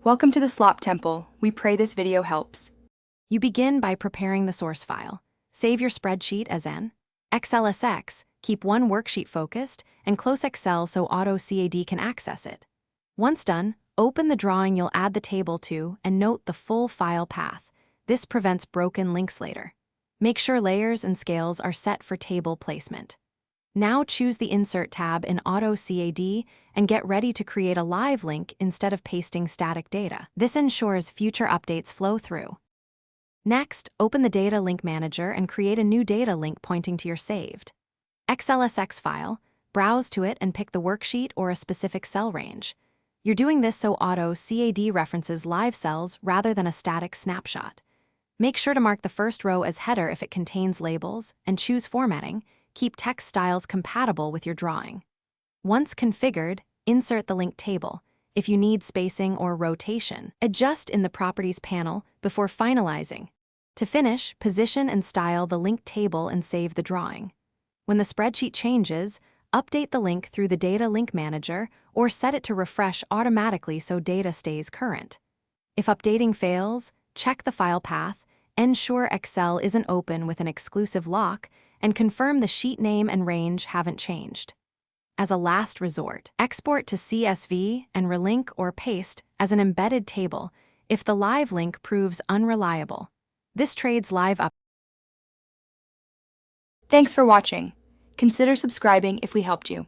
Welcome to the Slop Temple. We pray this video helps. You begin by preparing the source file. Save your spreadsheet as n. XLSX, keep one worksheet focused, and close Excel so Autocad can access it. Once done, open the drawing you'll add the table to and note the full file path. This prevents broken links later. Make sure layers and scales are set for table placement. Now choose the Insert tab in Autocad and get ready to create a live link instead of pasting static data. This ensures future updates flow through. Next, open the Data Link Manager and create a new data link pointing to your saved XLSX file. Browse to it and pick the worksheet or a specific cell range. You're doing this so Autocad references live cells rather than a static snapshot. Make sure to mark the first row as header if it contains labels, and choose formatting. Keep text styles compatible with your drawing. Once configured, insert the link table. If you need spacing or rotation, adjust in the Properties panel before finalizing. To finish, position and style the link table and save the drawing. When the spreadsheet changes, update the link through the Data Link Manager or set it to refresh automatically so data stays current. If updating fails, check the file path, ensure Excel isn't open with an exclusive lock, and confirm the sheet name and range haven't changed. As a last resort, export to CSV and relink or paste as an embedded table if the live link proves unreliable. This trades live up. Thanks for watching. Consider subscribing if we helped you.